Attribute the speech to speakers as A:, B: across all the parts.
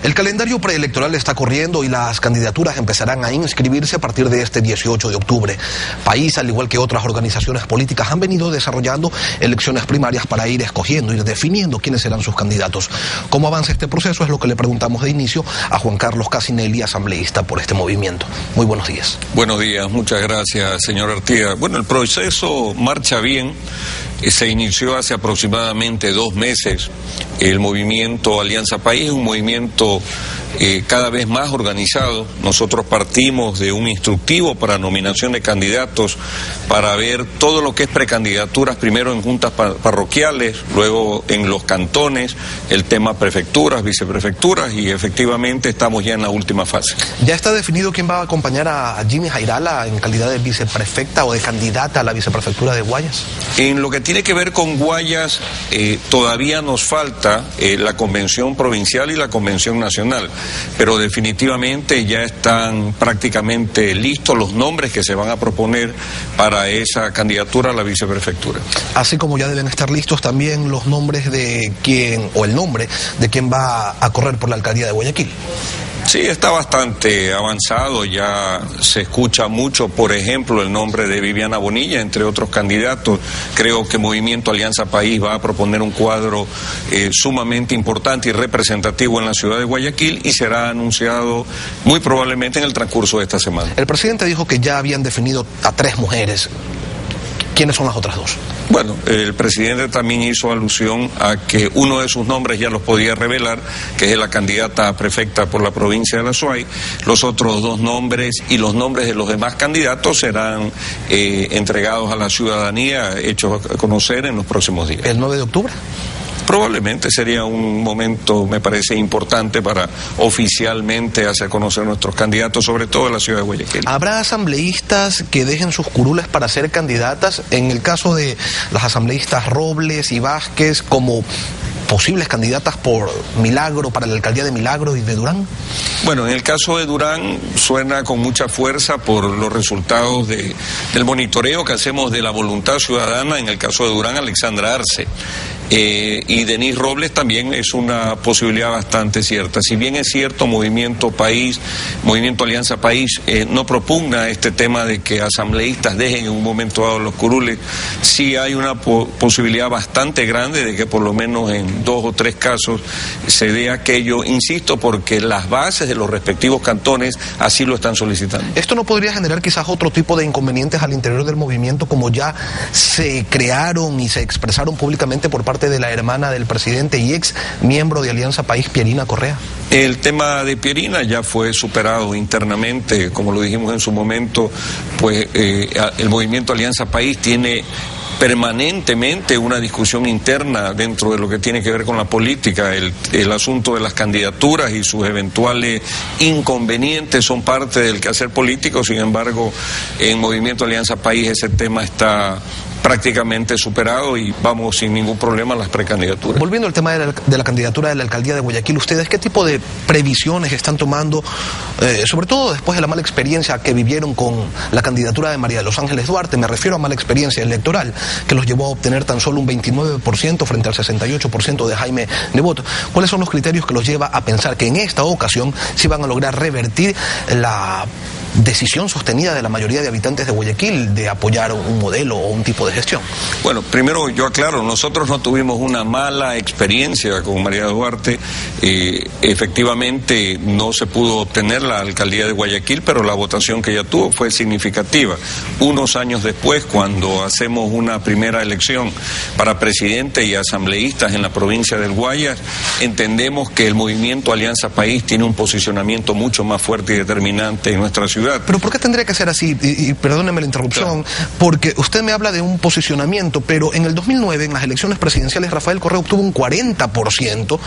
A: El calendario preelectoral está corriendo y las candidaturas empezarán a inscribirse a partir de este 18 de octubre. País, al igual que otras organizaciones políticas, han venido desarrollando elecciones primarias para ir escogiendo, ir definiendo quiénes serán sus candidatos. ¿Cómo avanza este proceso? Es lo que le preguntamos de inicio a Juan Carlos Casinelli, asambleísta por este movimiento. Muy buenos días.
B: Buenos días, muchas gracias, señor Artigas. Bueno, el proceso marcha bien. Se inició hace aproximadamente 2 meses. El movimiento Alianza País es un movimiento cada vez más organizado. Nosotros partimos de un instructivo para nominación de candidatos, para ver todo lo que es precandidaturas, primero en juntas parroquiales, luego en los cantones, el tema prefecturas, viceprefecturas, y efectivamente estamos ya en la última fase.
A: ¿Ya está definido quién va a acompañar a Jimmy Jairala en calidad de viceprefecta o de candidata a la viceprefectura de Guayas?
B: En lo que tiene que ver con Guayas, todavía nos falta la convención provincial y la convención nacional, pero definitivamente ya están prácticamente listos los nombres que se van a proponer para esa candidatura a la viceprefectura.
A: Así como ya deben estar listos también los nombres de quién, o el nombre de quién va a correr por la alcaldía de Guayaquil.
B: Sí, está bastante avanzado, ya se escucha mucho, por ejemplo, el nombre de Viviana Bonilla, entre otros candidatos. Creo que Movimiento Alianza País va a proponer un cuadro sumamente importante y representativo en la ciudad de Guayaquil y será anunciado muy probablemente en el transcurso de esta semana.
A: El presidente dijo que ya habían definido a 3 mujeres. ¿Quiénes son las otras 2?
B: Bueno, el presidente también hizo alusión a que uno de sus nombres ya los podía revelar, que es la candidata a prefecta por la provincia de La Suay. Los otros 2 nombres y los nombres de los demás candidatos serán entregados a la ciudadanía, hechos a conocer en los próximos días.
A: ¿El 9 de octubre?
B: Probablemente sería un momento, me parece, importante para oficialmente hacer conocer nuestros candidatos, sobre todo en la ciudad de Guayaquil.
A: ¿Habrá asambleístas que dejen sus curules para ser candidatas? En el caso de las asambleístas Robles y Vázquez, como posibles candidatas por Milagro, para la alcaldía de Milagro y de Durán.
B: Bueno, en el caso de Durán suena con mucha fuerza por los resultados del monitoreo que hacemos de la voluntad ciudadana. En el caso de Durán, Alexandra Arce. Y Denise Robles también es una posibilidad bastante cierta. Si bien es cierto, Movimiento Alianza País no propugna este tema de que asambleístas dejen en un momento dado los curules, sí hay una posibilidad bastante grande de que por lo menos en 2 o 3 casos se dé aquello, insisto, porque las bases de los respectivos cantones así lo están solicitando.
A: ¿Esto no podría generar quizás otro tipo de inconvenientes al interior del movimiento, como ya se crearon y se expresaron públicamente por parte de la hermana del presidente y ex miembro de Alianza País, Pierina Correa?
B: El tema de Pierina ya fue superado internamente, como lo dijimos en su momento, pues el movimiento Alianza País tiene permanentemente una discusión interna dentro de lo que tiene que ver con la política. El asunto de las candidaturas y sus eventuales inconvenientes son parte del quehacer político. Sin embargo, en Movimiento Alianza País ese tema está prácticamente superado y vamos sin ningún problema a las precandidaturas.
A: Volviendo al tema de la candidatura de la alcaldía de Guayaquil, ¿ustedes qué tipo de previsiones están tomando, sobre todo después de la mala experiencia que vivieron con la candidatura de María de los Ángeles Duarte? Me refiero a mala experiencia electoral, que los llevó a obtener tan solo un 29% frente al 68% de Jaime Nebot. ¿Cuáles son los criterios que los lleva a pensar que en esta ocasión sí van a lograr revertir la decisión sostenida de la mayoría de habitantes de Guayaquil de apoyar un modelo o un tipo de gestión?
B: Bueno, primero yo aclaro, nosotros no tuvimos una mala experiencia con María Duarte. Efectivamente no se pudo obtener la alcaldía de Guayaquil, pero la votación que ella tuvo fue significativa. Unos años después, cuando hacemos una primera elección para presidente y asambleístas en la provincia del Guayas, entendemos que el movimiento Alianza País tiene un posicionamiento mucho más fuerte y determinante en nuestra ciudad.
A: ¿Pero por qué tendría que ser así? Y perdóneme la interrupción, claro, porque usted me habla de un posicionamiento, pero en el 2009, en las elecciones presidenciales, Rafael Correa obtuvo un 40%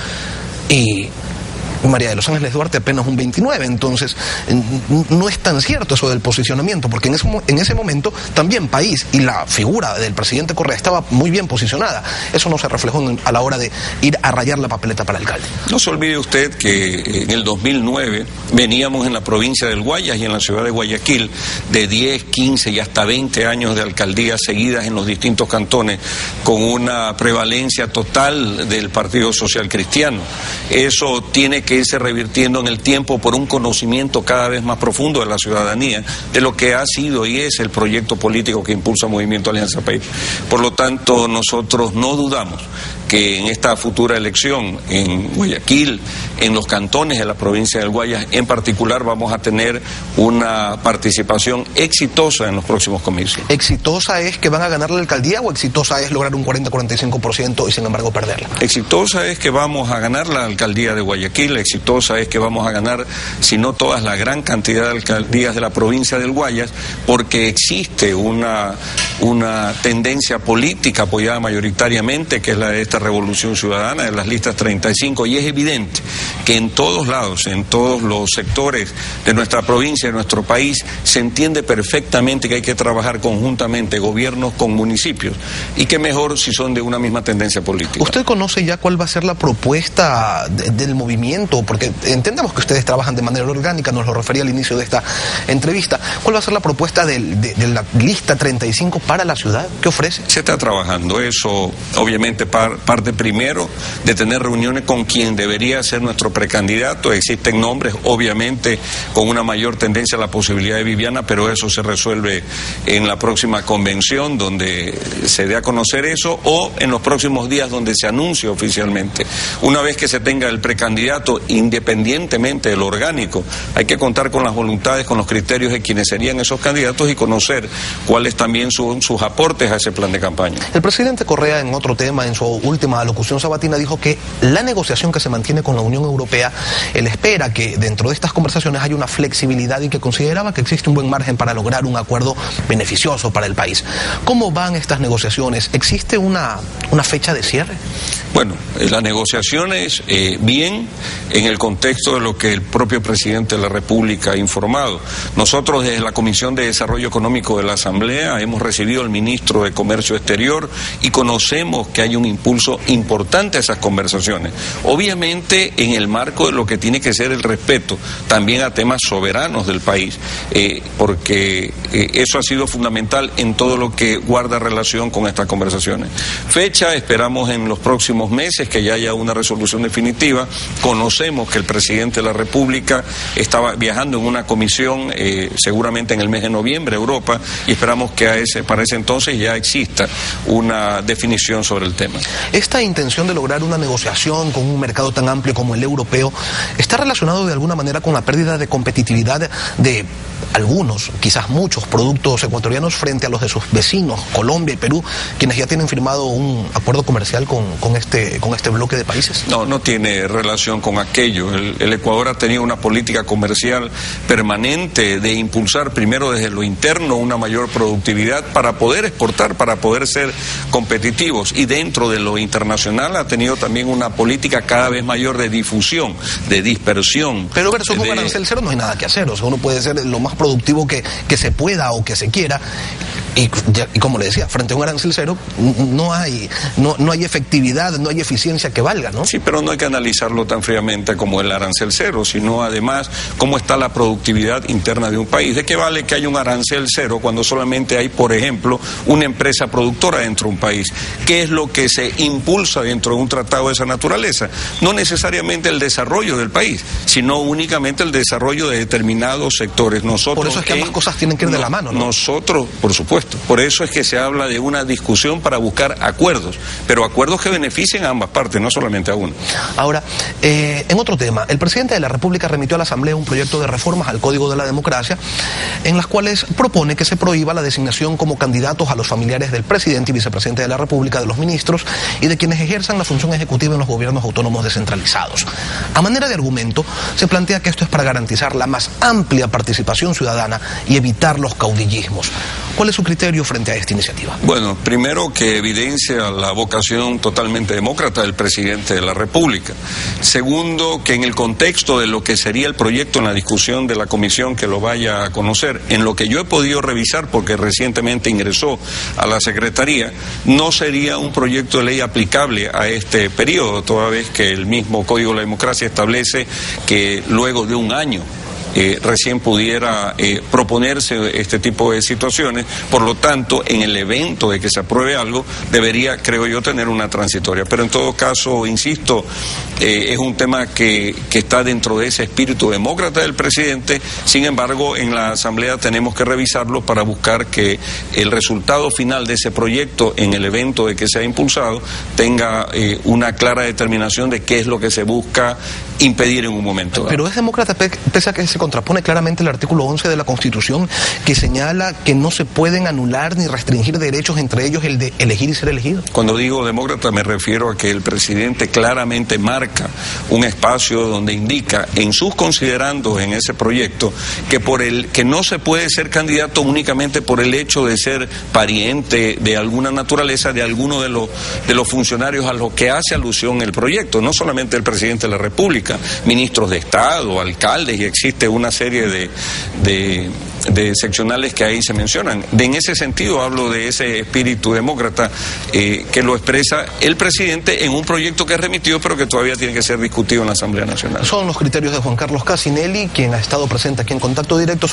A: y María de los Ángeles Duarte apenas un 29%, entonces no es tan cierto eso del posicionamiento, porque en ese momento también País y la figura del presidente Correa estaba muy bien posicionada. Eso no se reflejó a la hora de ir a rayar la papeleta para alcalde.
B: No se olvide usted que en el 2009 veníamos en la provincia del Guayas y en la ciudad de Guayaquil de 10, 15 y hasta 20 años de alcaldías seguidas en los distintos cantones, con una prevalencia total del Partido Social Cristiano. Eso tiene que que irse revirtiendo en el tiempo por un conocimiento cada vez más profundo de la ciudadanía, de lo que ha sido y es el proyecto político que impulsa Movimiento Alianza País. Por lo tanto, nosotros no dudamos que en esta futura elección en Guayaquil, en los cantones de la provincia del Guayas en particular, vamos a tener una participación exitosa en los próximos comicios.
A: ¿Exitosa es que van a ganar la alcaldía o exitosa es lograr un 40-45% y sin embargo perderla?
B: Exitosa es que vamos a ganar la alcaldía de Guayaquil, exitosa es que vamos a ganar, si no todas, la gran cantidad de alcaldías de la provincia del Guayas, porque existe una tendencia política apoyada mayoritariamente, que es la de esta revolución ciudadana de las listas 35, y es evidente que en todos lados, en todos los sectores de nuestra provincia, de nuestro país, se entiende perfectamente que hay que trabajar conjuntamente gobiernos con municipios, y que mejor si son de una misma tendencia política.
A: ¿Usted conoce ya cuál va a ser la propuesta del movimiento? Porque entendemos que ustedes trabajan de manera orgánica, nos lo refería al inicio de esta entrevista. ¿Cuál va a ser la propuesta de la lista 35 para la ciudad? ¿Qué ofrece?
B: Se está trabajando eso, obviamente parte primero de tener reuniones con quien debería ser nuestro precandidato. Existen nombres, obviamente, con una mayor tendencia a la posibilidad de Viviana, pero eso se resuelve en la próxima convención, donde se dé a conocer eso, o en los próximos días, donde se anuncie oficialmente. Una vez que se tenga el precandidato, independientemente del orgánico, hay que contar con las voluntades, con los criterios de quienes serían esos candidatos y conocer cuáles también son sus aportes a ese plan de campaña.
A: El presidente Correa, en otro tema, en su última alocución sabatina, dijo que la negociación que se mantiene con la Unión Europea, él espera que dentro de estas conversaciones haya una flexibilidad y que consideraba que existe un buen margen para lograr un acuerdo beneficioso para el país. ¿Cómo van estas negociaciones? ¿Existe una fecha de cierre?
B: Bueno, las negociaciones bien en el contexto de lo que el propio presidente de la República ha informado. Nosotros desde la Comisión de Desarrollo Económico de la Asamblea hemos recibido al ministro de Comercio Exterior y conocemos que hay un impulso importante a esas conversaciones. Obviamente en el marco de lo que tiene que ser el respeto también a temas soberanos del país, porque eso ha sido fundamental en todo lo que guarda relación con estas conversaciones. Fecha, esperamos en los próximos meses que ya haya una resolución definitiva. Conocemos que el presidente de la República estaba viajando en una comisión seguramente en el mes de noviembre a Europa, y esperamos que para ese entonces ya exista una definición sobre el tema.
A: Esta intención de lograr una negociación con un mercado tan amplio como el europeo está relacionado de alguna manera con la pérdida de competitividad de algunos, quizás muchos productos ecuatorianos frente a los de sus vecinos, Colombia y Perú, quienes ya tienen firmado un acuerdo comercial con este bloque de países.
B: No tiene relación con aquello. El Ecuador ha tenido una política comercial permanente de impulsar primero desde lo interno una mayor productividad para poder exportar, para poder ser competitivos, y dentro de lo internacional ha tenido también una política cada vez mayor de difusión, de dispersión.
A: Pero versus un arancel cero no hay nada que hacer, o sea, uno puede ser lo más productivo que se pueda o que se quiera, y como le decía, frente a un arancel cero no hay efectividad, no hay eficiencia que valga, ¿no?
B: Sí, pero no hay que analizarlo tan fríamente como el arancel cero, sino además cómo está la productividad interna de un país. ¿De qué vale que haya un arancel cero cuando solamente hay, por ejemplo, una empresa productora dentro de un país? ¿Qué es lo que se impulsa dentro de un tratado de esa naturaleza? No necesariamente el desarrollo del país, sino únicamente el desarrollo de determinados sectores.
A: Por eso es que ambas cosas tienen que ir de la mano, ¿no?
B: Nosotros, por supuesto, por eso es que se habla de una discusión para buscar acuerdos, pero acuerdos que beneficien a ambas partes, no solamente a una.
A: Ahora, en otro tema, el presidente de la República remitió a la Asamblea un proyecto de reformas al Código de la Democracia, en las cuales propone que se prohíba la designación como candidatos a los familiares del presidente y vicepresidente de la República, de los ministros y de quienes ejerzan la función ejecutiva en los gobiernos autónomos descentralizados. A manera de argumento, se plantea que esto es para garantizar la más amplia participación ciudadana y evitar los caudillismos. ¿Cuál es su criterio frente a esta iniciativa?
B: Bueno, primero, que evidencia la vocación totalmente demócrata del presidente de la República. Segundo, que en el contexto de lo que sería el proyecto en la discusión de la comisión que lo vaya a conocer, en lo que yo he podido revisar porque recientemente ingresó a la Secretaría, no sería un proyecto de ley aplicable a este periodo, toda vez que el mismo Código de la Democracia establece que luego de un año recién pudiera proponerse este tipo de situaciones. Por lo tanto, en el evento de que se apruebe algo, debería, creo yo, tener una transitoria. Pero en todo caso, insisto, es un tema que está dentro de ese espíritu demócrata del presidente. Sin embargo, en la Asamblea tenemos que revisarlo para buscar que el resultado final de ese proyecto en el evento de que se ha impulsado tenga una clara determinación de qué es lo que se busca impedir en un momento dado.
A: Pero es demócrata pese a que se contrapone claramente el artículo 11 de la Constitución, que señala que no se pueden anular ni restringir derechos, entre ellos el de elegir y ser elegido.
B: Cuando digo demócrata me refiero a que el presidente claramente marca un espacio donde indica en sus considerandos en ese proyecto que no se puede ser candidato únicamente por el hecho de ser pariente de alguna naturaleza de alguno de los funcionarios a los que hace alusión el proyecto, no solamente el presidente de la República, ministros de Estado, alcaldes, y existe una serie de seccionales que ahí se mencionan. En ese sentido hablo de ese espíritu demócrata que lo expresa el presidente en un proyecto que es remitido pero que todavía tiene que ser discutido en la Asamblea Nacional.
A: Son los criterios de Juan Carlos Casinelli, quien ha estado presente aquí en Contacto Directo.